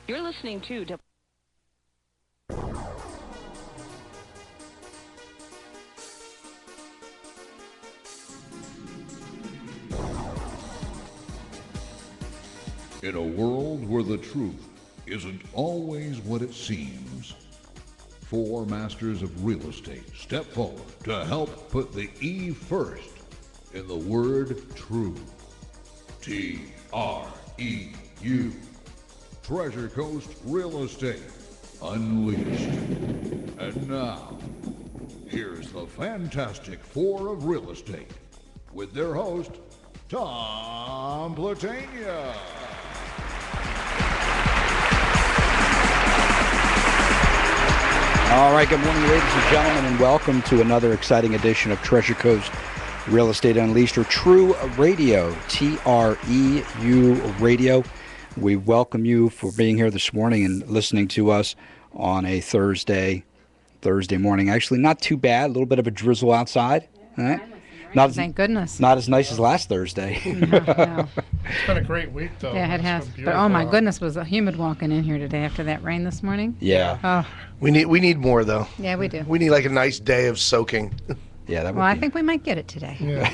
You're listening to In a world where the truth isn't always what it seems, four masters of real estate step forward to help put the E first in the word true. TREU. Treasure Coast Real Estate Unleashed. And now, here's the Fantastic Four of Real Estate with their host, Tom Platania. All right, good morning, ladies and gentlemen, and welcome to another exciting edition of Treasure Coast Real Estate Unleashed, or TREU Radio, TREU Radio. We welcome you for being here this morning and listening to us on a Thursday morning. Actually, not too bad. A little bit of a drizzle outside. Right? Thank goodness. Not as nice as last Thursday. No. It's been a great week, though. Yeah, it has. But oh my goodness, was it humid walking in here today after that rain this morning? Yeah. Oh. We need more, though. Yeah, we do. We need like a nice day of soaking. Yeah, that would Well, I be- think we might get it today. Yeah.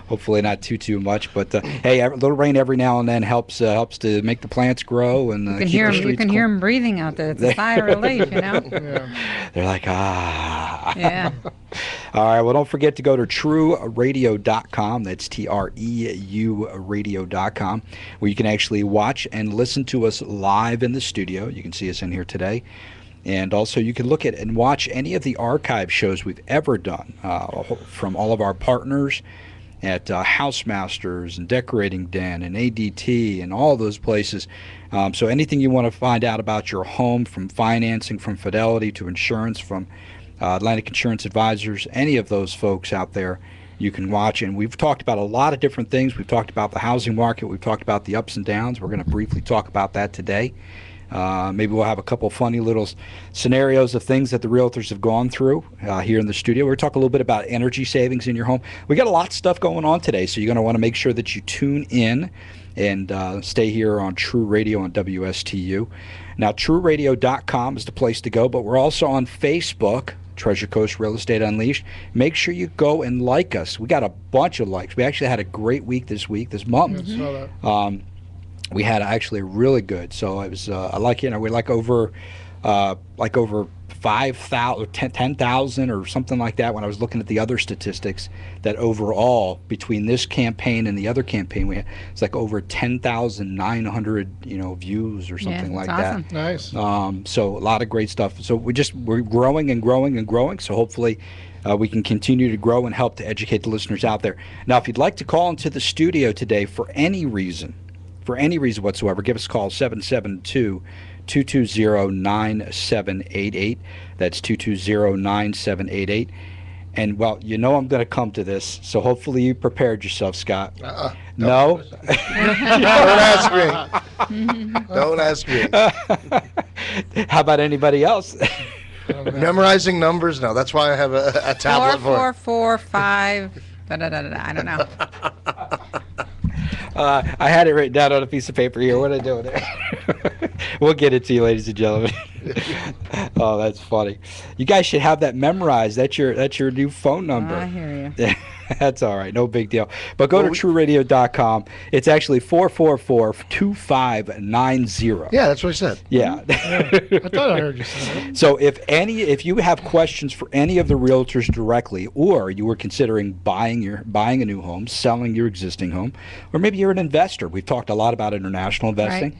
Hopefully not too much, but hey, a little rain every now and then helps to make the plants grow and You can keep hear the them. You streets can cool. hear them breathing out there. It's a sigh of relief, you know. Yeah. They're like, ah. Yeah. All right, well, don't forget to go to TREUradio.com. That's TREU radio.com, where you can actually watch and listen to us live in the studio. You can see us in here today. And also, you can look at and watch any of the archive shows we've ever done from all of our partners at Housemasters and Decorating Den and ADT and all those places. So anything you want to find out about your home, from financing, from Fidelity to insurance, from Atlantic Insurance Advisors, any of those folks out there, you can watch. And we've talked about a lot of different things. We've talked about the housing market. We've talked about the ups and downs. We're going to briefly talk about that today. Maybe we'll have a couple funny little scenarios of things that the realtors have gone through here in the studio. We're talking a little bit about energy savings in your home. We got a lot of stuff going on today, so you're going to want to make sure that you tune in and stay here on TREU Radio on WSTU. Now, TREUradio.com is the place to go, but we're also on Facebook, Treasure Coast Real Estate Unleashed. Make sure you go and like us. We got a bunch of likes. We actually had a great week this month. I saw that. We had actually really good. So it was, I like, we're like over 5,000 or 10,000 or something like that when I was looking at the other statistics, that overall between this campaign and the other campaign we had, it's like over 10,900, views or something like awesome. that. Nice. So a lot of great stuff. So we're growing and growing and growing. So hopefully we can continue to grow and help to educate the listeners out there. Now, if you'd like to call into the studio today for any reason whatsoever, give us a call, 772-220-9788. That's 220-9788. And, well, I'm going to come to this, so hopefully you prepared yourself, Scott. No? Don't ask me. Don't ask me. How about anybody else? Memorizing numbers? No, that's why I have a tablet for 445. I don't know. I had it written down on a piece of paper here. What am I doing there? We'll get it to you, ladies and gentlemen. Oh, that's funny. You guys should have that memorized. That's your new phone number. I hear you. That's all right. No big deal. But go to TREUradio.com. It's actually 444-2590. Yeah, that's what I said. Yeah. I thought I heard you say that. So if you have questions for any of the realtors directly, or you were considering buying a new home, selling your existing home, or maybe you're an investor. We've talked a lot about international investing,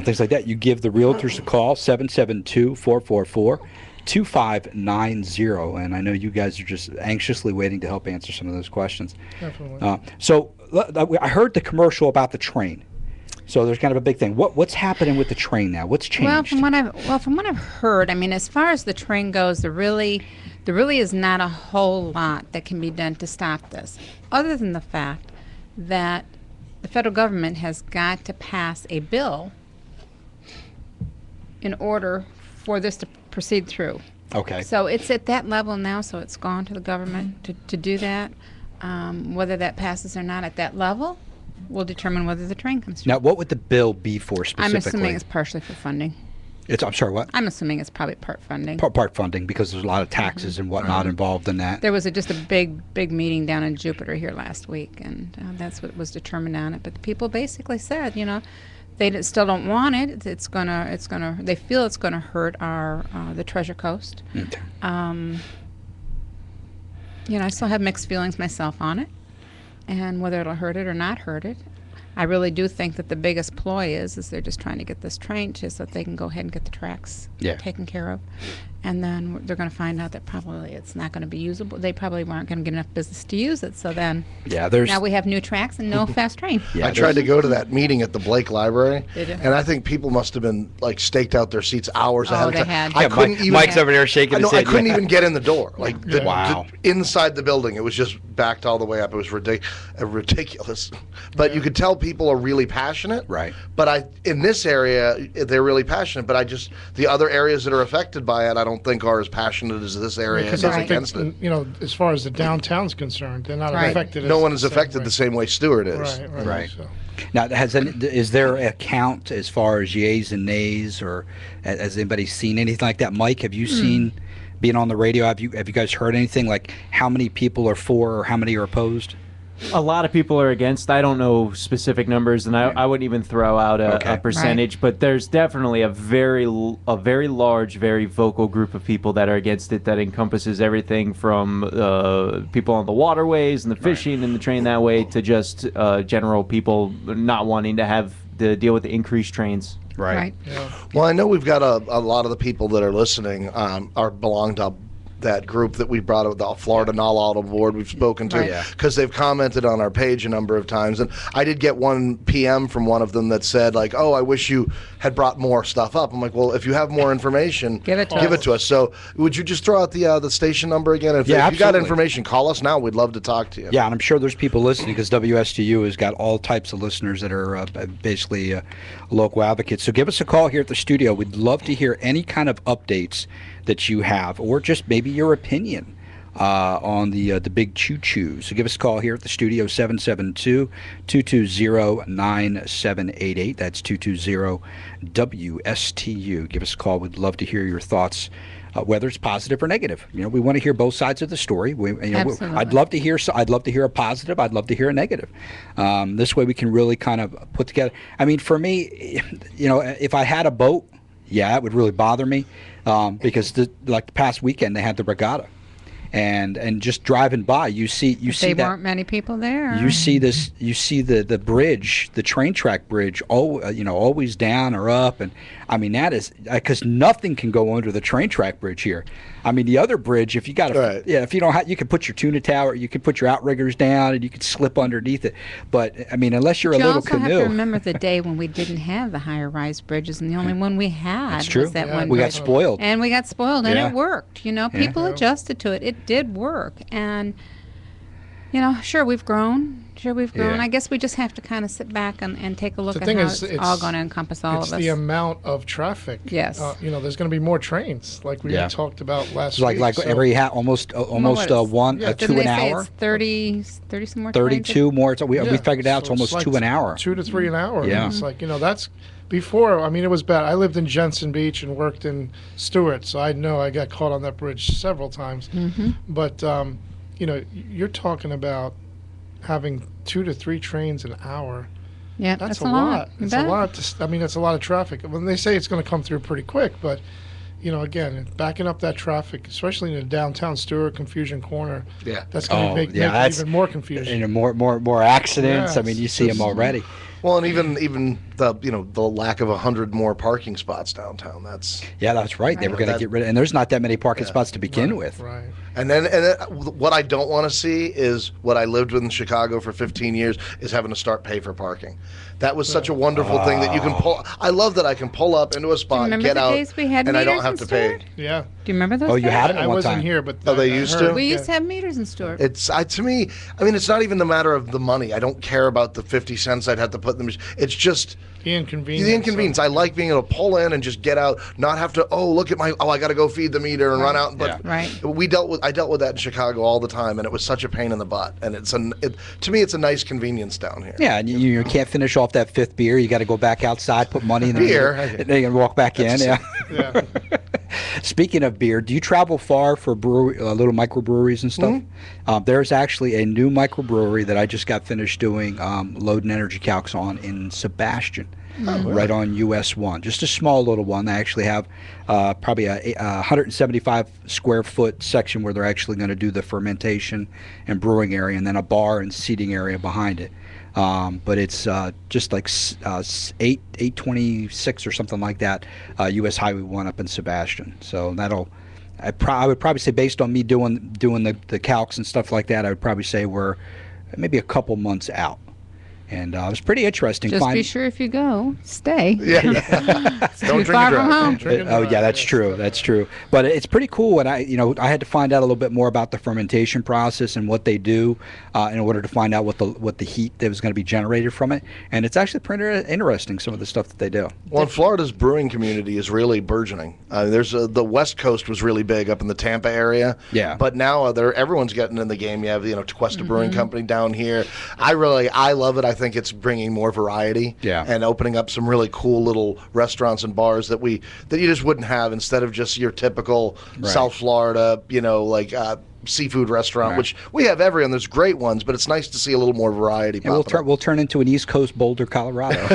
things like that. You give the realtors a call, 772-444-2590, and I know you guys are just anxiously waiting to help answer some of those questions. Definitely. So I heard the commercial about the train. So there's kind of a big thing. What's happening with the train now? What's changed? Well, from what I've heard, I mean, as far as the train goes, there really is not a whole lot that can be done to stop this, other than the fact that the federal government has got to pass a bill in order for this to proceed through. Okay. So it's at that level now, so it's gone to the government to do that. Whether that passes or not at that level, will determine whether the train comes through. Now, what would the bill be for specifically? I'm assuming it's partially for funding. I'm sorry, what? I'm assuming it's probably part funding. Part funding, because there's a lot of taxes and whatnot involved in that. There was just a big meeting down in Jupiter here last week, and that's what was determined on it. But the people basically said, they still don't want it. They feel it's gonna hurt the Treasure Coast. Okay. I still have mixed feelings myself on it, and whether it'll hurt it or not hurt it. I really do think that the biggest ploy is they're just trying to get this train so that they can go ahead and get the tracks taken care of. And then they're going to find out that probably it's not going to be usable. They probably weren't going to get enough business to use it. So then now we have new tracks and no fast train. I tried to go to that meeting at the Blake Library, Did you? and I think people must have been staked out their seats hours ahead of time. Had. I couldn't even. Mike's over there shaking his head. I couldn't even get in the door. Wow. Inside the building, it was just backed all the way up. It was ridiculous. But you could tell people are really passionate. Right. But in this area, they're really passionate. But the other areas that are affected by it, I don't think are as passionate as this area is against it. As far as the downtown's concerned, they're not affected. No one is affected the same way Stewart is. Right. So. Now, is there a count as far as yays and nays, or has anybody seen anything like that? Mike, have you seen, being on the radio, have you guys heard anything like how many people are for or how many are opposed? A lot of people are against. I don't know specific numbers, and I wouldn't even throw out a percentage, but there's definitely a very large, very vocal group of people that are against it, that encompasses everything from people on the waterways and the fishing and the train that way to just general people not wanting to have to deal with the increased trains. Right. Yeah. Well, I know we've got a lot of the people that are listening belong to that group that we brought up, the Florida Non-Auto Board we've spoken to, because they've commented on our page a number of times. And I did get one PM from one of them that said, like, oh, I wish you had brought more stuff up. I'm like, well, if you have more information, give it to us. So would you just throw out the station number again? If you got information, call us now. We'd love to talk to you. Yeah, and I'm sure there's people listening, because WSTU has got all types of listeners that are basically local advocates. So give us a call here at the studio. We'd love to hear any kind of updates that you have, or just maybe your opinion on the big choo-choo. So give us a call here at the studio, 772-220-9788. That's 220-WSTU. Give us a call. We'd love to hear your thoughts, whether it's positive or negative. We want to hear both sides of the story. I'd love to hear a positive. I'd love to hear a negative. This way we can really kind of put together. I mean, for me, if I had a boat, it would really bother me. Because the past weekend they had the regatta, and just driving by, you see that weren't many people there. You see the bridge, the train track bridge, always down or up, and I mean that is because nothing can go under the train track bridge here. I mean the other bridge, if you got if you don't have, you can put your tuna tower, you can put your outriggers down, and you could slip underneath it. But I mean, unless you're a little canoe. You also have to remember the day when we didn't have the higher rise bridges, and the only one we had was that one. We got spoiled, and it worked. People adjusted to it. It did work, and sure we've grown. I guess we just have to kind of sit back and take a look at how it's all going to encompass all of us. It's the amount of traffic. Yes. There's going to be more trains, like we had talked about last week. Like every almost 2 an hour. It's 30 some more. 32 more. So we figured out it's almost 2 an hour. 2 to 3 an hour. Yeah. It's like that's before. I mean, it was bad. I lived in Jensen Beach and worked in Stewart, so I know I got caught on that bridge several times. Mm-hmm. But you're talking about having 2 to 3 trains an hour. Yeah, that's a lot. It's a lot. That's a lot of traffic. When they say it's going to come through pretty quick, but again, backing up that traffic, especially in the downtown Stewart Confusion Corner. Yeah, that's going to make it even more confusing. And more accidents. I mean, you see them already. Well, and even the lack of 100 more parking spots downtown. That's right. They were going to get rid of, and there's not that many parking spots to begin with. Right. And then what I don't want to see is what I lived with in Chicago for 15 years is having to start pay for parking. That was such a wonderful thing that you can pull. I love that I can pull up into a spot, get out, and I don't have to pay. Yeah. Do you remember those? Oh, you days? had it I at one wasn't time. here, but Oh, they I used heard, to? We yeah. used to have meters in Stewart. It's to me. I mean, it's not even the matter of the money. I don't care about the 50 cents I'd have to put in the machine. It's just The inconvenience. the inconvenience. I like being able to pull in and just get out, not have to. Oh, look at my. Oh, I got to go feed the meter and run out. But Right. I dealt with that in Chicago all the time, and it was such a pain in the butt. And to me, it's a nice convenience down here. Yeah, and you can't finish off that fifth beer. You got to go back outside, put money in the Beer. and then you can walk back in. Yeah. Yeah. Speaking of beer, do you travel far for little microbreweries and stuff? There's actually a new microbrewery that I just got finished doing load and energy calcs on in Sebastian, right on US 1. Just a small little one. They actually have probably a 175 square foot section where they're actually going to do the fermentation and brewing area, and then a bar and seating area behind it. But it's just like 826 or something like that, U.S. Highway 1 up in Sebastian. So I would probably say, based on me doing the calcs and stuff like that, I would probably say we're maybe a couple months out. And it was pretty interesting. Just be sure if you go, stay. Yeah. Don't drink far and from drive. home. Oh yeah, that's true. That's true. But it's pretty cool. And I had to find out a little bit more about the fermentation process and what they do in order to find out what the heat that was going to be generated from it. And it's actually pretty interesting, some of the stuff that they do. Well, Florida's brewing community is really burgeoning. There's the West Coast was really big up in the Tampa area. Yeah. But now everyone's getting in the game. You have Tequesta Brewing Company down here. I love it. I think it's bringing more variety. Yeah. And opening up some really cool little restaurants and bars that you just wouldn't have, instead of just your typical South Florida, seafood restaurant, which we have every, and there's great ones, but it's nice to see a little more variety. And we'll turn into an East Coast Boulder, Colorado.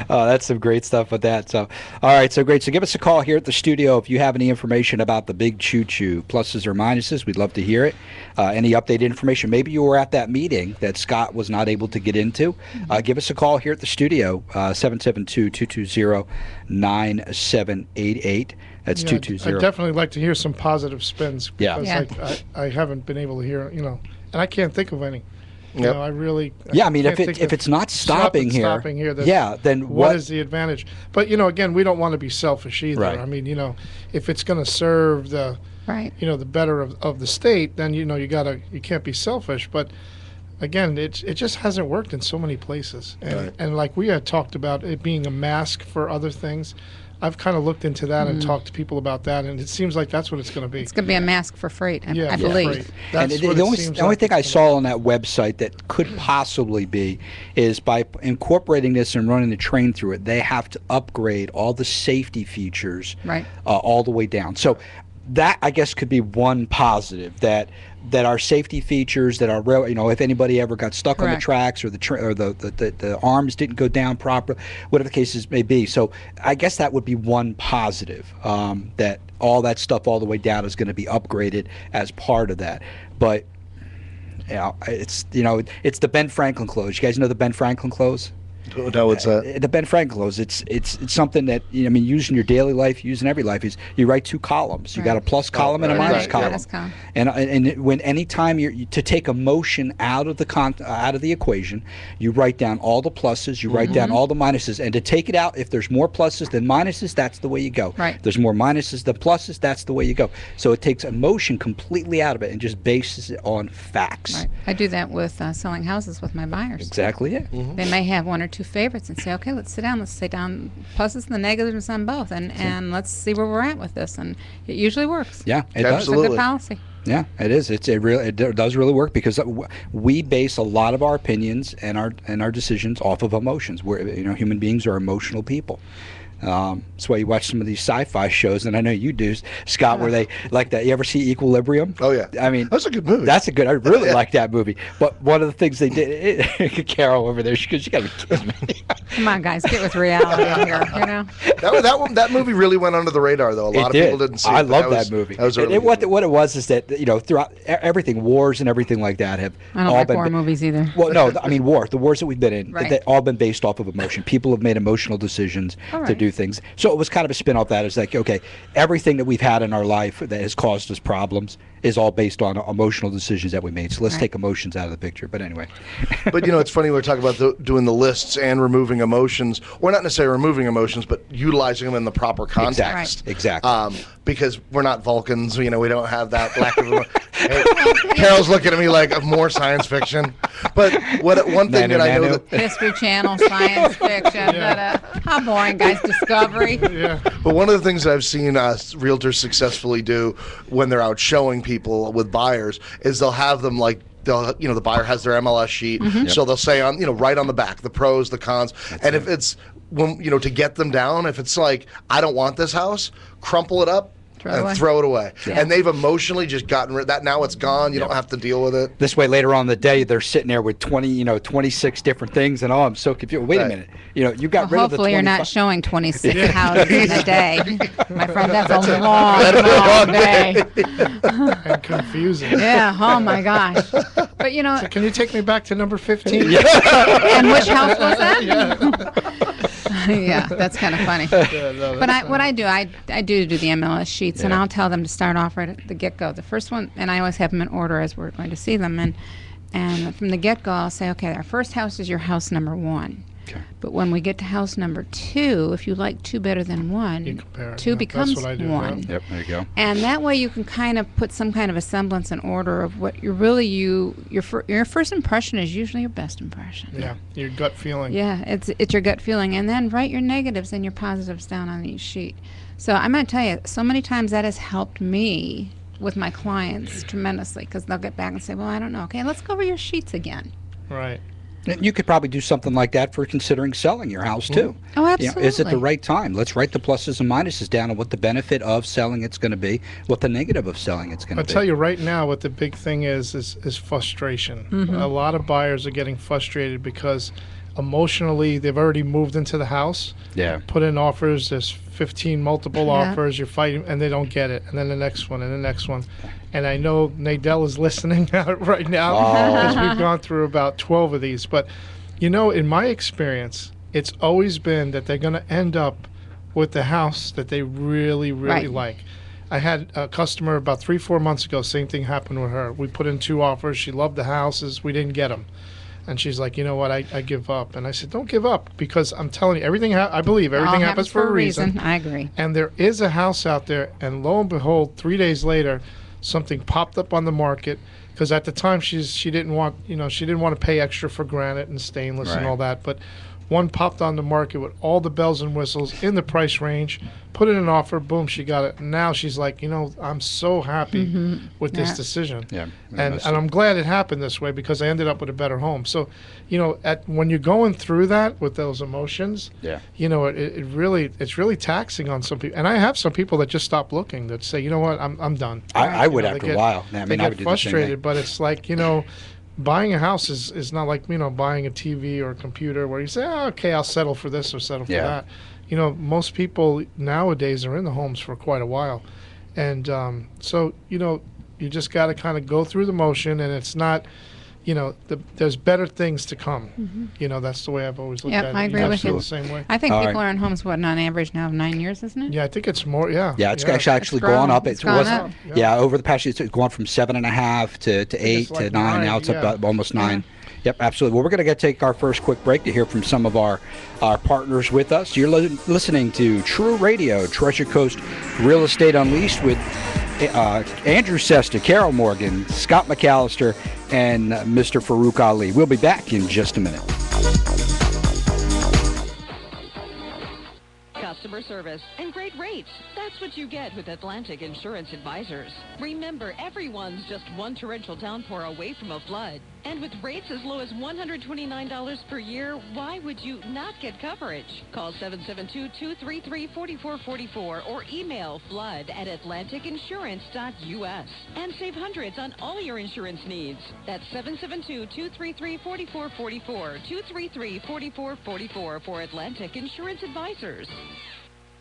That's some great stuff with that. So, all right, so great. So give us a call here at the studio if you have any information about the Big Choo Choo, pluses or minuses. We'd love to hear it. Any updated information. Maybe you were at that meeting that Scott was not able to get into. Give us a call here at the studio, 772-220-9788. That's 220. I'd definitely like to hear some positive spins. Yeah. Because I haven't been able to hear, and I can't think of any. Yep. I really. Yeah, I mean, can't if think it's not stopping here, then what is the advantage? But again, we don't want to be selfish either. Right. I mean, if it's going to serve the, the better of the state, then you can't be selfish. But again, it just hasn't worked in so many places, and like we had talked about it being a mask for other things. I've kind of looked into that and talked to people about that, and it seems like that's what it's going to be. It's going to be a mask for freight, I for believe. freight. That's And what the it only seems only like thing I it's gonna saw on that website that could possibly be is by incorporating this and running the train through it, they have to upgrade all the safety features all the way down. So that, I guess, could be one positive, that our safety features, that our rail, if anybody ever got stuck on the tracks, or the arms didn't go down properly, whatever the cases may be. So I guess that would be one positive, that all that stuff all the way down is going to be upgraded as part of that. But it's the Ben Franklin close. You guys know the Ben Franklin close? No, what's that? The Ben Franklin close. It's something that use in your daily life, use in every life. Is you write two columns. You got a plus column and a minus column. And when anytime you're to take emotion out of the equation, you write down all the pluses, you write down all the minuses, and to take it out, if there's more pluses than minuses, that's the way you go. Right. If there's more minuses than pluses, that's the way you go. So it takes emotion completely out of it and just bases it on facts. Right. I do that with selling houses with my buyers. Exactly. Yeah. They may have one or two favorites and say, okay, let's sit down. Let's say down pluses and the negatives on both, and let's see where we're at with this. And it usually works. Yeah, it It's does. a good policy. Yeah, it is. It does really work, because we base a lot of our opinions and our decisions off of emotions. We're human beings are emotional people. That's why you watch some of these sci-fi shows, and I know you do, Scott, where they like that. You ever see Equilibrium? Oh yeah. I mean, that's a good movie. That's a good. I really like that movie. But one of the things they did, Carol over there, she goes, "You got to be kidding me." Come on, guys, get with reality here. That movie really went under the radar, though. A lot of people didn't see it. I love that movie. That was really what it was is that throughout everything, wars and everything like that have I don't all like been war movies either. Well, no, I mean the wars that we've been in, Right. they've all been based off of emotion. People have made emotional decisions to do do things. So it was kind of a spin off that. It's like, okay, everything that we've had in our life that has caused us problems is all based on emotional decisions that we made. So let's take emotions out of the picture. But anyway. But, it's funny, we're talking about doing the lists and removing emotions, or not necessarily removing emotions, but utilizing them in the proper context. Exactly. Because we're not Vulcans, we don't have that lack of. Hey, Carol's looking at me like more science fiction. But one thing that I know that History Channel, science fiction. How boring, guys! Discovery. Yeah. But one of the things that I've seen realtors successfully do when they're out showing people with buyers is they'll have them like. The buyer has their MLS sheet, so they'll say right on the back the pros, the cons, and if it's to get them down, if it's like I don't want this house, crumple it up. Throw it away. Yeah. And they've emotionally just gotten rid of that. Now it's gone. You don't have to deal with it. This way, later on in the day, they're sitting there with 26 different things, and I'm so confused. Wait a minute. You got rid of the 25. Hopefully you're not showing 26 houses in a day. My friend, that's a long day. And confusing. Yeah, oh my gosh. But So can you take me back to number 15? And which house was that? Yeah, that's kind of funny. What I do, I do the MLS sheets, and I'll tell them to start off right at the get-go. The first one, and I always have them in order as we're going to see them, and from the get-go, I'll say, okay, our first house is your house number 1. Okay. But when we get to house number 2, if you like 2 better than 1, you compare. 2 becomes That's what I do, 1. Yep, there you go. And that way you can kind of put some kind of a semblance in order of what you're really your first impression is usually your best impression. Yeah, your gut feeling. Yeah, it's your gut feeling, and then write your negatives and your positives down on each sheet. So I'm going to tell you, so many times that has helped me with my clients tremendously, because they'll get back and say, well, I don't know. Okay, let's go over your sheets again. Right. You could probably do something like that for considering selling your house too. Oh, absolutely. Is it the right time? Let's write the pluses and minuses down on what the benefit of selling it's going to be, what the negative of selling it's going to be. I'll tell you right now what the big thing is frustration. A lot of buyers are getting frustrated because emotionally they've already moved into the house. Yeah. Put in offers, there's 15 multiple offers, you're fighting, and they don't get it. And then the next one, and the next one. And I know Nadell is listening right now because we've gone through about 12 of these. But, in my experience, it's always been that they're going to end up with the house that they really, really like. I had a customer about 3-4 months ago, same thing happened with her. We put in 2 offers. She loved the houses. We didn't get them. And she's like, you know what, I give up. And I said, don't give up, because I'm telling you, I believe everything happens for a reason. I agree. And there is a house out there, and lo and behold, 3 days later, something popped up on the market, because at the time she didn't want to pay extra for granite and stainless and all that, but one popped on the market with all the bells and whistles in the price range, put in an offer, boom, she got it. Now she's like, I'm so happy with this decision. Yeah. And I'm glad it happened this way, because I ended up with a better home. So, when you're going through that with those emotions, it's really taxing on some people. And I have some people that just stop looking, that say, you know what, I'm done. I would after a while. I they would get frustrated, but it's like, buying a house is not like, buying a TV or a computer where you say, okay, I'll settle for this or settle for that. Most people nowadays are in the homes for quite a while. And so, you just got to kind of go through the motion, and it's not, there's better things to come. That's the way I've always looked at it. I agree with you. The same way. I think people are in homes, on average now of 9 years, isn't it? Yeah, I think it's more, yeah. Yeah, it's actually gone up. It's gone up. Yeah, over the past year, it's gone from 7.5 to 8 to 9. Now it's up to almost 9. Yep, absolutely. Well, we're going to take our first quick break to hear from some of our partners with us. You're listening to TREU Radio, Treasure Coast Real Estate Unleashed, with Andrew Sesta, Carol Morgan, Scott McAllister, and Mr. Farouk Ali. We'll be back in just a minute. Customer service and great rates. That's what you get with Atlantic Insurance Advisors. Remember, everyone's just one torrential downpour away from a flood. And with rates as low as $129 per year, why would you not get coverage? Call 772-233-4444 or email flood@atlanticinsurance.us and save hundreds on all your insurance needs. That's 772-233-4444, 233-4444 for Atlantic Insurance Advisors.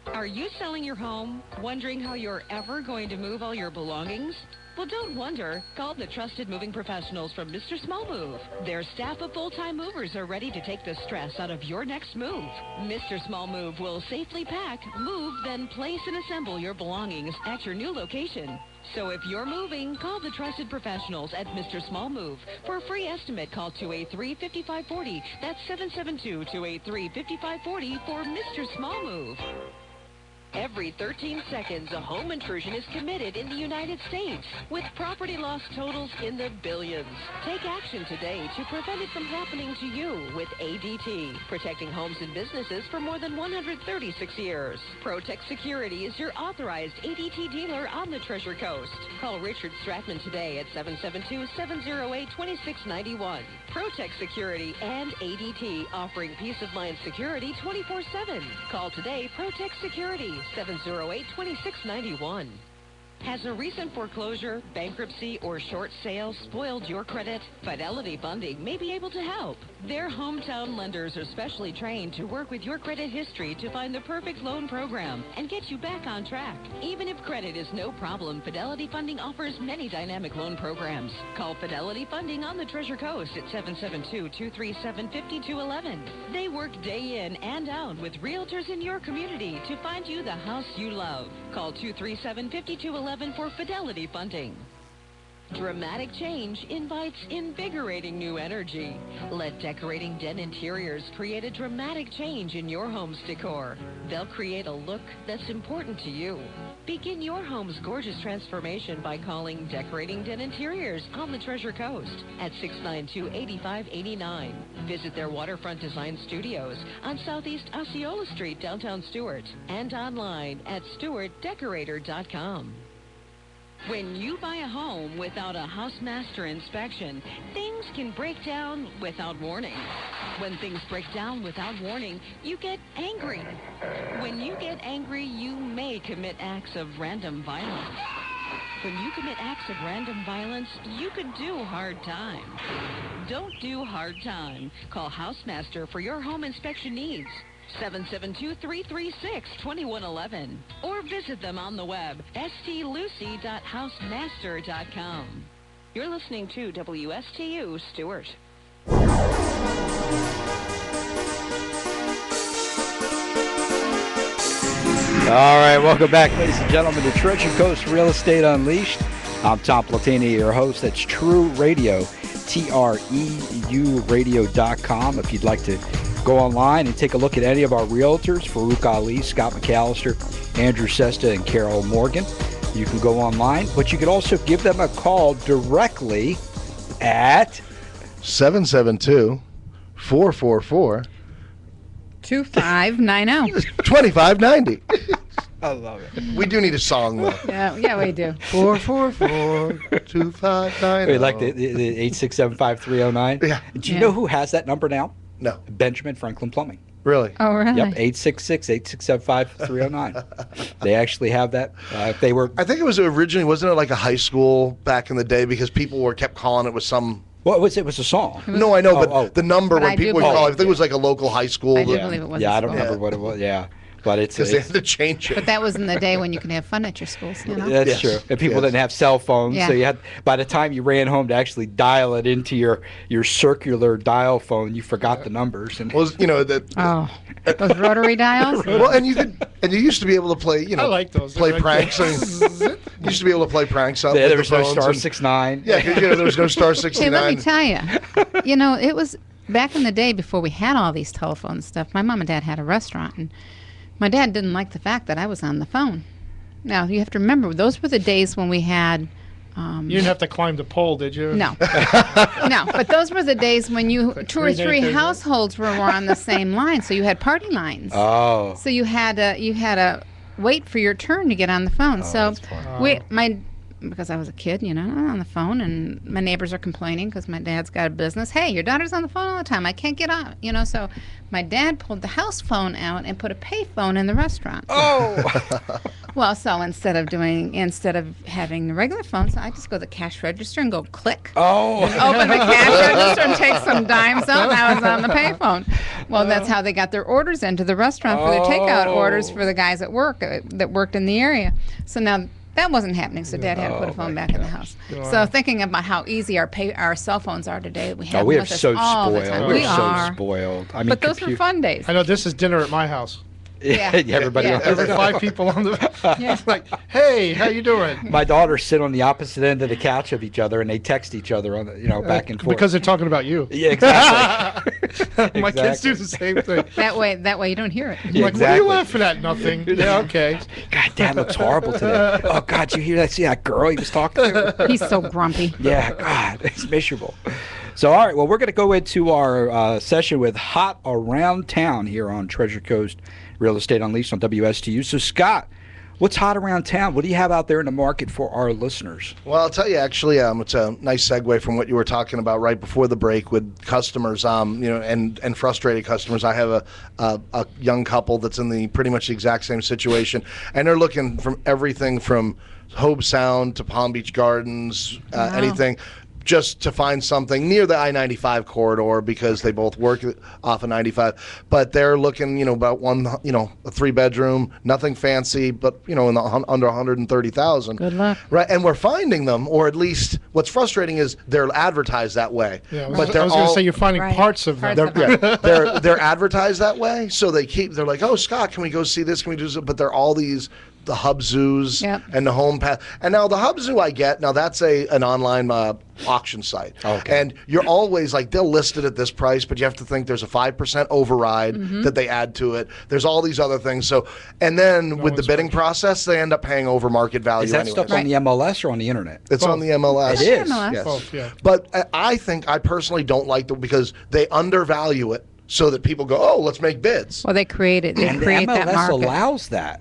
Are you selling your home, wondering how you're ever going to move all your belongings? Well, don't wonder. Call the trusted moving professionals from Mr. Small Move. Their staff of full-time movers are ready to take the stress out of your next move. Mr. Small Move will safely pack, move, then place and assemble your belongings at your new location. So if you're moving, call the trusted professionals at Mr. Small Move. For a free estimate, call 283-5540. That's 772-283-5540 for Mr. Small Move. Every 13 seconds, a home intrusion is committed in the United States, with property loss totals in the billions. Take action today to prevent it from happening to you with ADT, protecting homes and businesses for more than 136 years. Protect Security is your authorized ADT dealer on the Treasure Coast. Call Richard Stratman today at 772-708-2691. Protect Security and ADT, offering peace of mind security 24/7. Call today, Protect Security, 708-2691. Has a recent foreclosure, bankruptcy, or short sale spoiled your credit? Fidelity Funding may be able to help. Their hometown lenders are specially trained to work with your credit history to find the perfect loan program and get you back on track. Even if credit is no problem, Fidelity Funding offers many dynamic loan programs. Call Fidelity Funding on the Treasure Coast at 772-237-5211. They work day in and out with realtors in your community to find you the house you love. Call 237-5211 for Fidelity Funding. Dramatic change invites invigorating new energy. Let Decorating Den Interiors create a dramatic change in your home's decor. They'll create a look that's important to you. Begin your home's gorgeous transformation by calling Decorating Den Interiors on the Treasure Coast at 692-8589. Visit their waterfront design studios on Southeast Osceola Street, downtown Stuart, and online at stewartdecorator.com. When you buy a home without a housemaster inspection, things can break down without warning. When things break down without warning, you get angry. When you get angry, you may commit acts of random violence. When you commit acts of random violence, you could do hard time. Don't do hard time. Call Housemaster for your home inspection needs. 772-336-2111, or visit them on the web, stlucy.housemaster.com. You're listening to WSTU Stewart. All right, welcome back, ladies and gentlemen, to Treasure Coast Real Estate Unleashed. I'm Tom Platini, your host. That's TREU Radio, TREU radio.com. If you'd like to go online and take a look at any of our realtors, Farouk Ali, Scott McAllister, Andrew Sesta, and Carol Morgan. You can go online, but you can also give them a call directly at 772-444 2590. 2590. I love it. We do need a song, though. Yeah, we do. 444-2590. Wait, like the 8675309? Yeah. Do you know who has that number now? No. Benjamin Franklin Plumbing. Really? Oh, really? Yep, 866-867-5309. They actually have that. They were. I think it was originally, wasn't it like a high school back in the day, because people kept calling it with some... Well, it was a song. No, I know, but the number But when I do people would call, I believe- think it was like a local high school. I do believe it was. Yeah, a I don't school. remember what it was. Yeah, but it's Because they had to change it. But that was in the day when you could have fun at your schools, you know? That's Yes. true. And people Yes. didn't have cell phones, Yeah. so you had. By the time you ran home to actually dial it into your circular dial phone, you forgot the numbers. And Well, you know, that... Oh, those rotary dials? Well, and you used to be able to play, I like those. play They're pranks. like- I mean, you used to be able to play pranks up. there with was the no phones star and- 69. Yeah, because there was no star 69. Hey, let me tell you, it was back in the day before we had all these telephone stuff. My mom and dad had a restaurant, and my dad didn't like the fact that I was on the phone. Now, you have to remember, those were the days when we had... You didn't have to climb the pole, did you? No. No, but those were the days when two or three households were on the same line, so you had party lines. Oh. So you had to wait for your turn to get on the phone. So because I was a kid, I'm on the phone, and my neighbors are complaining because my dad's got a business. Hey, your daughter's on the phone all the time. I can't get on. So my dad pulled the house phone out and put a pay phone in the restaurant. Oh. Well, so instead of having the regular phones, I just go to the cash register and go click. Oh. Open the cash register and take some dimes out, and I was on the payphone. Well, that's how they got their orders into the restaurant for their takeout orders for the guys at work that worked in the area. So now That wasn't happening, so Dad had to put a phone back in the house. Wow. So thinking about how easy our cell phones are today, we have them we are with us so all the spoiled. time. We're We so are. spoiled. I mean, But those were fun days. I know this is dinner at my house. Yeah. Everybody. Yeah. Every 5 people on the it's like, hey, how you doing? My daughters sit on the opposite end of the couch of each other, and they text each other on the, back and forth. Because they're talking about you. Yeah, exactly. My kids do the same thing. That way you don't hear it. I'm like, what are you laughing at? Nothing. Yeah, okay. God, Dad looks horrible today. Oh, God, you hear that? See that girl he was talking to? He's so grumpy. Yeah, God, it's miserable. So, all right, well, we're going to go into our session with Hot Around Town here on Treasure Coast Real Estate Unleashed on WSTU. So, Scott, what's hot around town? What do you have out there in the market for our listeners? Well, I'll tell you, actually, it's a nice segue from what you were talking about right before the break with customers, and frustrated customers. I have a young couple that's in the pretty much the exact same situation, and they're looking from everything from Hobe Sound to Palm Beach Gardens, anything, just to find something near the I-95 corridor because they both work off of 95. But they're looking, about one, a 3-bedroom, nothing fancy, but in the under 130,000. Good luck. Right, and we're finding them, or at least what's frustrating is they're advertised that way. Yeah, but they're I was going to say you're finding parts of them. They're advertised that way, so they're like, oh, Scott, can we go see this? Can we do this? But they're all these. The Hub Zoos and the Home Path. And now the Hub Zoo I get, now that's an online auction site. Okay. And you're always like, they'll list it at this price, but you have to think there's a 5% override that they add to it. There's all these other things. So, and then with the bidding process, they end up paying over market value. Is that anyways. stuff on the MLS or on the internet? It's on the MLS. It is. MLS. Yes. Both, yeah. But I personally don't like them because they undervalue it so that people go, oh, let's make bids. Well, they create it. They And create the MLS that market. allows that.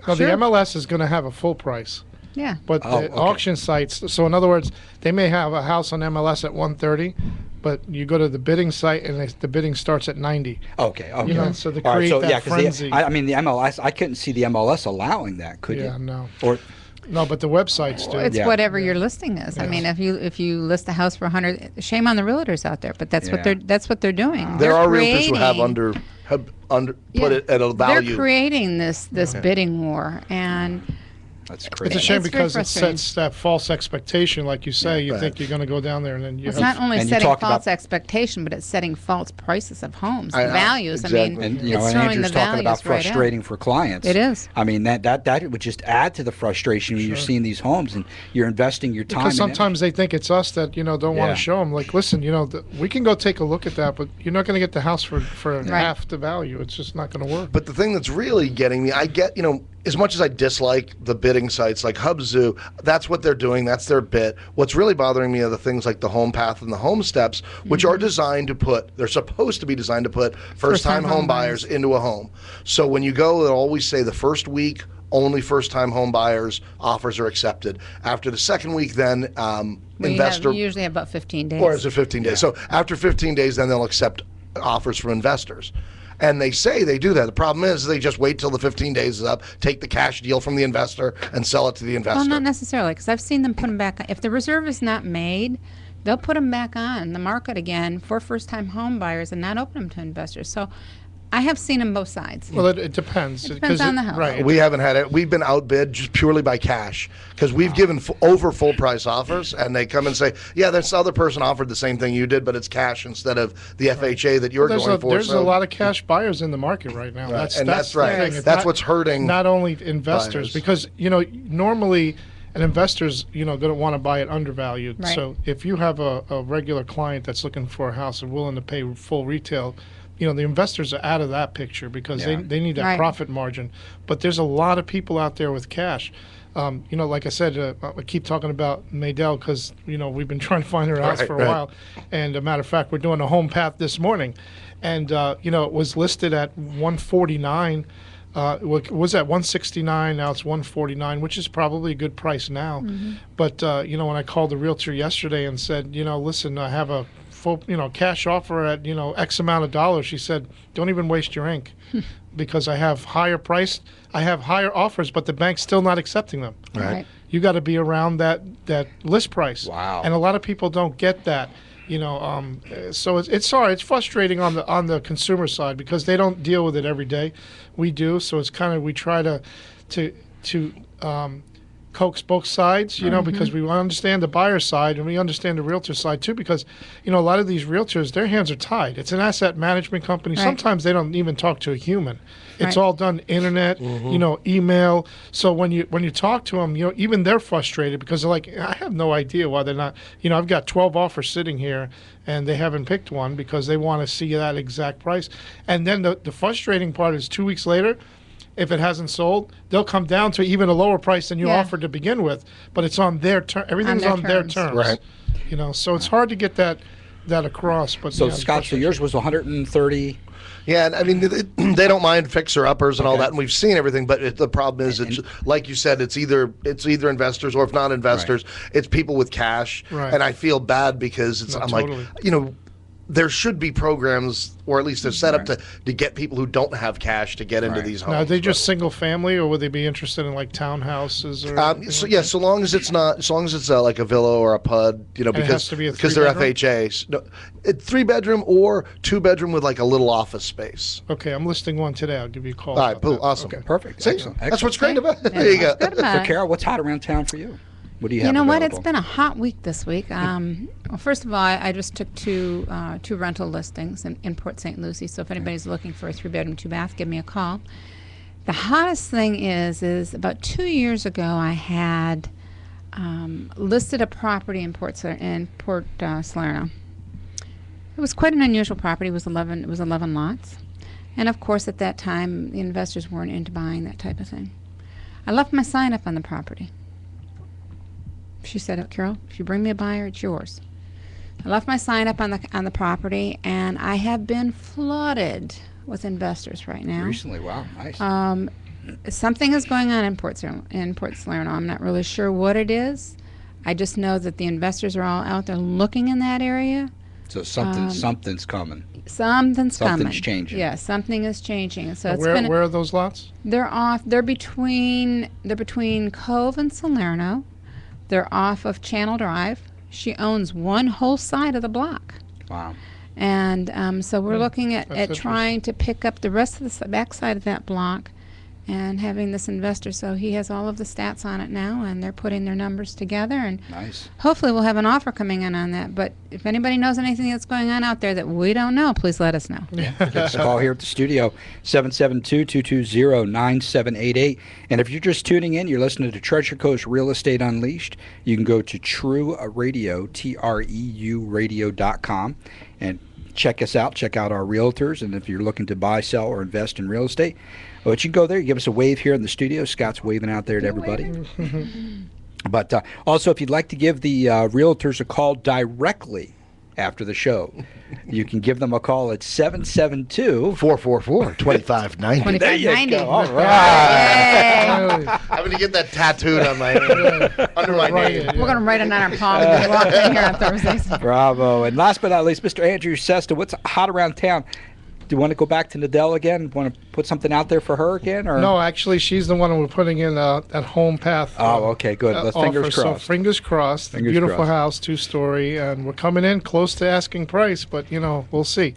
No, Sure. the MLS is going to have a full price. Yeah. But the auction sites, so in other words, they may have a house on MLS at 130, but you go to the bidding site and the bidding starts at 90. Okay. So they All right, create that 'cause frenzy. I mean, the MLS, I couldn't see the MLS allowing that, could you? Yeah, no. Or No, but the websites do. It's Yeah. whatever your listing is. I mean, if you list a house for 100, shame on the realtors out there, but that's what they're doing. There They're are realtors who have creating- put it at a value. They're creating this bidding war, and that's It's crazy. a shame It's very because it frustrating. sets that false expectation, like you say. You think you're going to go down there, and then you it's have. not only and you setting talked false about- expectation, but it's setting false prices of homes, I know, values. exactly. I mean, And it's and throwing Andrew's the talking about values right out. frustrating for clients. It is. I mean that would just add to the frustration when you're seeing these homes and you're investing your time. Because and sometimes they think it's us that don't want Yeah. to show them. Like, listen, we can go take a look at that, but you're not going to get the house for half the value. It's just not going to work. But the thing that's really getting me, I get, as much as I dislike the bidding sites like Hub Zoo, that's what they're doing. That's their bit. What's really bothering me are the things like the Home Path and the Home Steps, which are designed to they're supposed to be designed to put first-time home buyers into a home. So when you go, they'll always say the first week, only first-time home buyers offers are accepted. After the second week, then investor. We usually have about 15 days. Or is it 15 days? So after 15 days, then they'll accept offers from investors. And they say they do that. The problem is they just wait till the 15 days is up, take the cash deal from the investor, and sell it to the investor. Well, not necessarily, because I've seen them put them back on. If the reserve is not made, they'll put them back on the market again for first-time home buyers and not open them to investors. So I have seen them both sides. Well, it depends. It depends on the house. Right. We haven't had it. We've been outbid just purely by cash because we've given over full price offers, and they come and say, "Yeah, this other person offered the same thing you did, but it's cash instead of the FHA that you're going for." There's a lot of cash buyers in the market right now. Right. That's And that's the right. thing. It's That's not- what's hurting not only investors, buyers. because normally an investor's going to want to buy it undervalued. Right. So if you have a regular client that's looking for a house and willing to pay full retail, the investors are out of that picture because they need that Right. profit margin. But there's a lot of people out there with cash. Like I said, I keep talking about Maydell because, we've been trying to find her house for a while. And a matter of fact, we're doing a home path this morning. And, it was listed at 149. It was at 169. Now it's 149, which is probably a good price now. But, when I called the realtor yesterday and said, listen, I have a full, cash offer at, X amount of dollars, she said, don't even waste your ink because I have higher offers, but the bank's still not accepting them. Right. You got to be around that list price. Wow. And a lot of people don't get that. So it's sorry, it's frustrating on the consumer side because they don't deal with it every day. We do, so it's kind of we try to coax both sides, because we understand the buyer side and we understand the realtor side too, because, a lot of these realtors, their hands are tied. It's an asset management company. Right. Sometimes they don't even talk to a human. It's Right. all done internet, email. So when you talk to them, even they're frustrated because they're like, I have no idea why they're not. I've got 12 offers sitting here, and they haven't picked one because they want to see that exact price. And then the frustrating part is 2 weeks later, if it hasn't sold, they'll come down to even a lower price than you offered to begin with. But it's on their term. Everything's on their terms. Right. So it's hard to get that across. But So Scott, so yours was 130. Yeah, and I mean, they don't mind fixer-uppers and all that, and we've seen everything. But the problem is, it's like you said, it's either investors, or if not investors, it's people with cash. Right. And I feel bad because I'm totally. like, there should be programs, or at least they're set up to get people who don't have cash to get into these homes. Now, are they just single family, or would they be interested in like townhouses? Or so long as it's like a villa or a PUD, it has to be a because they're three-bedroom? FHAs. No, 3-bedroom or 2-bedroom with like a little office space. Okay, I'm listing one today. I'll give you a call. All right, about boom, that. awesome, Okay. Perfect. See, Excellent. that's what's great about it. Yeah, There you go. that's good about So it. Carol, what's hot around town for you? What do you have? You know what? available? It's been a hot week this week. Well, first of all, I just took two rental listings in Port St. Lucie. So if anybody's looking for a 3-bedroom, 2-bath, give me a call. The hottest thing is about 2 years ago, I had listed a property in Port Salerno. It was quite an unusual property. It was 11 lots, and of course, at that time, the investors weren't into buying that type of thing. I left my sign up on the property. She said, "Oh, Carol, if you bring me a buyer, it's yours." I left my sign up on the property, and I have been flooded with investors right now. Recently, wow, nice. Something is going on in Port Salerno. I'm not really sure what it is. I just know that the investors are all out there looking in that area. So something's coming. Something's coming. Something's changing. Yeah, something is changing. So Where are those lots? They're between Cove and Salerno. They're off of Channel Drive. She owns one whole side of the block. Wow. And so we're looking at That's trying to pick up the rest of the back side of that block and having this investor. So he has all of the stats on it now, and they're putting their numbers together. And Nice. hopefully we'll have an offer coming in on that. But if anybody knows anything that's going on out there that we don't know, please let us know. Give us a call here at the studio, 772-220-9788. And if you're just tuning in, you're listening to Treasure Coast Real Estate Unleashed. You can go to TREU Radio, TREU radio.com, and check us out. Check out our realtors. And if you're looking to buy, sell, or invest in real estate, but you can go there. You give us a wave here in the studio. Scott's waving out there to everybody. But also, if you'd like to give the realtors a call directly after the show, you can give them a call at 444-2590. There you 2590. go. All right. Yay. I'm going to get that tattooed on my under my name. We're going to write it on our palm when we walk in here on Thursdays. Bravo. And last but not least, Mr. Andrew Sesta, what's hot around town? Do you want to go back to Nadell again? Want to put something out there for her again? Or? No, actually, she's the one we're putting in that home path. Oh, okay, good. Let's fingers offer. crossed. So fingers crossed. Fingers Beautiful crossed. house, 2-story, and we're coming in close to asking price, but we'll see.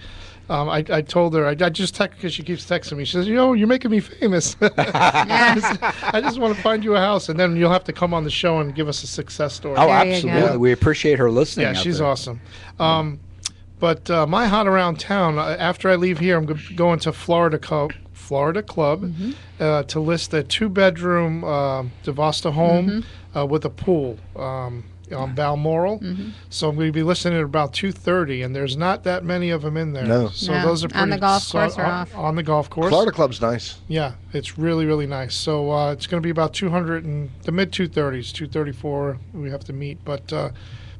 I told her, I just texted because she keeps texting me. She says, you're making me famous. I just want to find you a house, and then you'll have to come on the show and give us a success story. Oh, There you absolutely. go. We appreciate her listening. Yeah, out she's there. awesome. But my hot around town, after I leave here, I'm going to Florida Club to list a 2-bedroom DeVosta home with a pool on Balmoral. So I'm going to be listing at about 230, and there's not that many of them in there. No. So No. those are On pretty the golf course or on, off? on the golf course. Florida Club's nice. Yeah, it's really, really nice. So it's going to be about 200 and the mid 230s, 234 we have to meet. But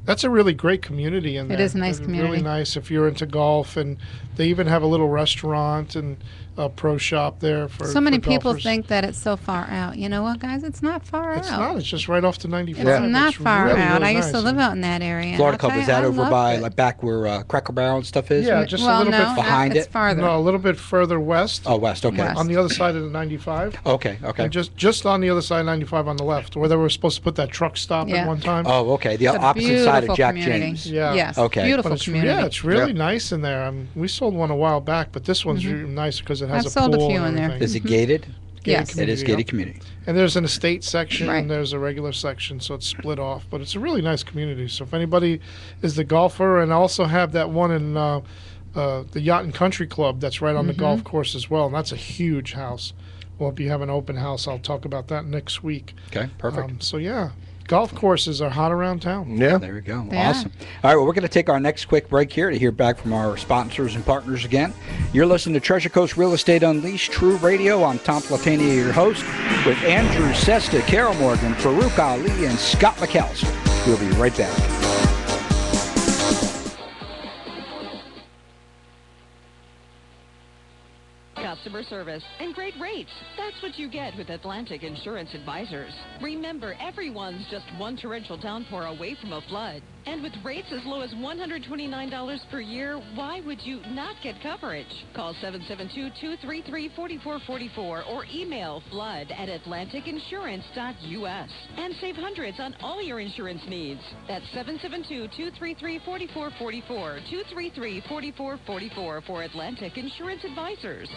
that's a really great community in there. It is a nice It's community. Really nice if you're into golf, and they even have a little restaurant and a pro shop there for So many for people golfers. think that it's so far out. You know what, guys? It's not far It's out. not. It's just right off the 95. It's not far really, out. really I used to nice. live out in that area. and Florida I'll Club, tell is you, that I over loved by, it. like, back where Cracker Barrel and stuff is? Yeah, just a Well, little no, bit not- behind it's it? farther. No, a little bit further west. Oh, west, okay. West. On the other side of the 95. Okay. And just on the other side of 95 on the left, where they were supposed to put that truck stop Yeah. at one time. Oh, okay. The It's a opposite side of beautiful Jack community. James. Yeah. Yes. Okay. But Beautiful it's, community. yeah, it's really Yeah. nice in there. We sold one a while back, but this one's really nice because it has I've a sold a pool few and in there. everything. Is it gated? Yes. community. It is gated community. And there's an estate section Right. and there's a regular section, so it's split off. But it's a really nice community. So if anybody is the golfer, and I also have that one in the Yacht and Country Club that's right on the golf course as well, and that's a huge house. We'll be having an open house. I'll talk about that next week. Okay, perfect. So yeah, golf courses are hot around town. Yeah. There we go. They are. Awesome. All right, well, we're going to take our next quick break here to hear back from our sponsors and partners again. You're listening to Treasure Coast Real Estate Unleashed, True Radio. I'm Tom Platania, your host, with Andrew Sesta, Carol Morgan, Farouk Ali, and Scott McAllister. We'll be right back. Customer service and great rates. That's what you get with Atlantic Insurance Advisors. Remember, everyone's just one torrential downpour away from a flood. And with rates as low as $129 per year, why would you not get coverage? Call 772-233-4444 or email flood@atlanticinsurance.us and save hundreds on all your insurance needs. That's 772-233-4444, 233-4444 for Atlantic Insurance Advisors.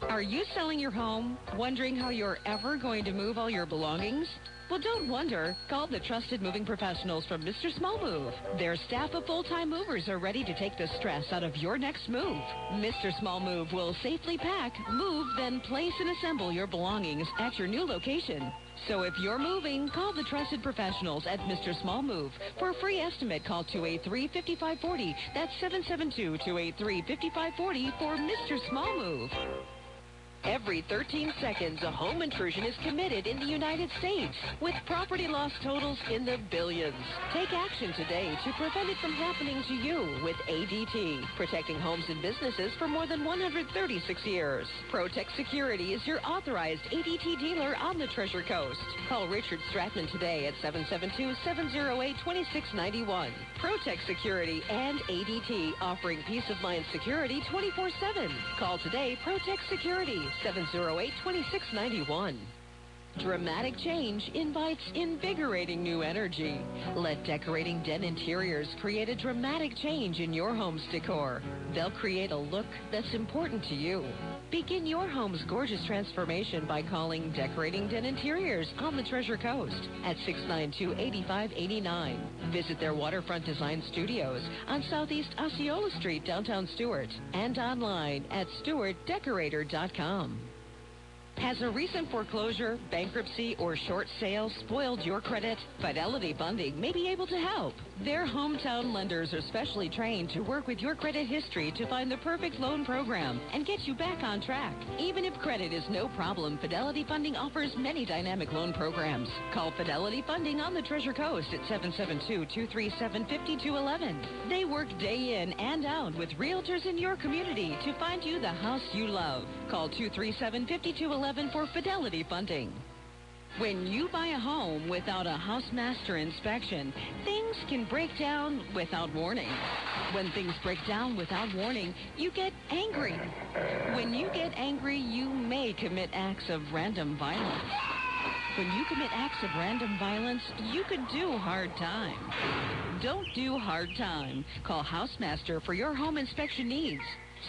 Are you selling your home? Wondering how you're ever going to move all your belongings? Well, don't wonder. Call the trusted moving professionals from Mr. Small Move. Their staff of full-time movers are ready to take the stress out of your next move. Mr. Small Move will safely pack, move, then place and assemble your belongings at your new location. So if you're moving, call the trusted professionals at Mr. Small Move. For a free estimate, call 283-5540. That's 772-283-5540 for Mr. Small Move. Every 13 seconds, a home intrusion is committed in the United States, with property loss totals in the billions. Take action today to prevent it from happening to you with ADT, protecting homes and businesses for more than 136 years. Protect Security is your authorized ADT dealer on the Treasure Coast. Call Richard Stratman today at 772-708-2691. Protect Security and ADT, offering peace of mind security 24/7. Call today, Protect Security, 708-2691. Dramatic change invites invigorating new energy. Let Decorating Den Interiors create a dramatic change in your home's decor. They'll create a look that's important to you. Begin your home's gorgeous transformation by calling Decorating Den Interiors on the Treasure Coast at 692-8589. Visit their waterfront design studios on Southeast Osceola Street, downtown Stuart, and online at stewartdecorator.com. Has a recent foreclosure, bankruptcy, or short sale spoiled your credit? Fidelity Funding may be able to help. Their hometown lenders are specially trained to work with your credit history to find the perfect loan program and get you back on track. Even if credit is no problem, Fidelity Funding offers many dynamic loan programs. Call Fidelity Funding on the Treasure Coast at 772-237-5211. They work day in and out with realtors in your community to find you the house you love. Call 237-5211 for Fidelity Funding. When you buy a home without a housemaster inspection, things can break down without warning. When things break down without warning, you get angry. When you get angry, you may commit acts of random violence. When you commit acts of random violence, you could do hard time. Don't do hard time. Call Housemaster for your home inspection needs.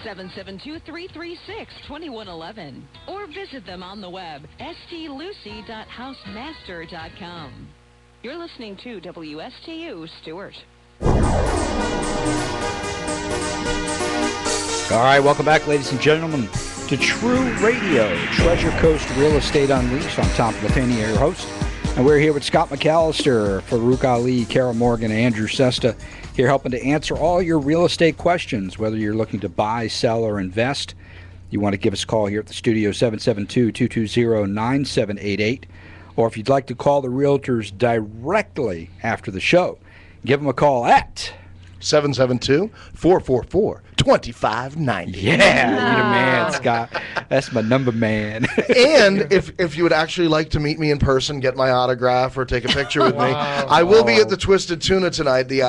772-336-2111 or visit them on the web stlucy.housemaster.com. You're listening to WSTU Stuart. All right, welcome back, ladies and gentlemen, to True Radio, Treasure Coast Real Estate Unleashed. I'm Tom Platania, your host, and we're here with Scott McAllister, Farouk Ali, Carol Morgan, and Andrew Sesta, here helping to answer all your real estate questions, whether you're looking to buy, sell, or invest. You want to give us a call here at the studio, 772-220-9788, or if you'd like to call the realtors directly after the show, give them a call at 772-444-2590. Yeah, you're the man, Scott. That's my number, man. And if you would actually like to meet me in person, get my autograph, or take a picture with me, I will be at the Twisted Tuna tonight. The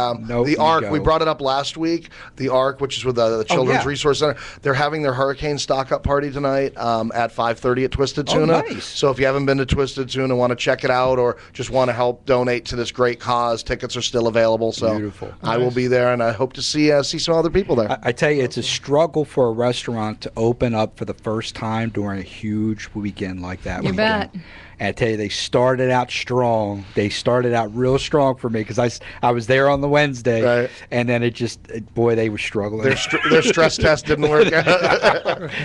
Ark, we brought it up last week. The Ark, which is with the Children's Resource Center, they're having their hurricane stock-up party tonight at 5:30 at Twisted Tuna. Nice. So if you haven't been to Twisted Tuna, want to check it out, or just want to help donate to this great cause, tickets are still available. So Beautiful. I will be there, and I hope to see some other people there. I tell you, it's a struggle for a restaurant to open up for the first time during a huge weekend like that. You bet. And I tell you, they started out strong. They started out real strong for me because I was there on the Wednesday, right. And then boy, they were struggling. Their stress test didn't work.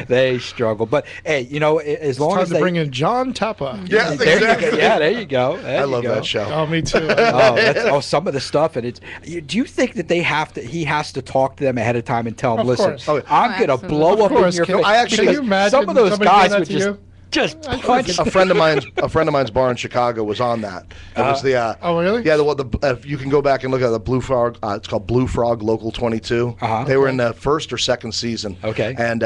They struggled, but hey, you know, as long as they bring in John Tappa. Yeah, exactly. There you go. I love that show. Oh, me too. Some of the stuff, and do you think that he has to talk to them ahead of time and tell them, listen, I'm going to blow up in your face? Can you imagine some of those guys would just punch. A friend of mine's bar in Chicago was on that. It was the oh really? Yeah, you can go back and look at the Blue Frog. It's called Blue Frog Local 22. They were in the first or second season. Okay. And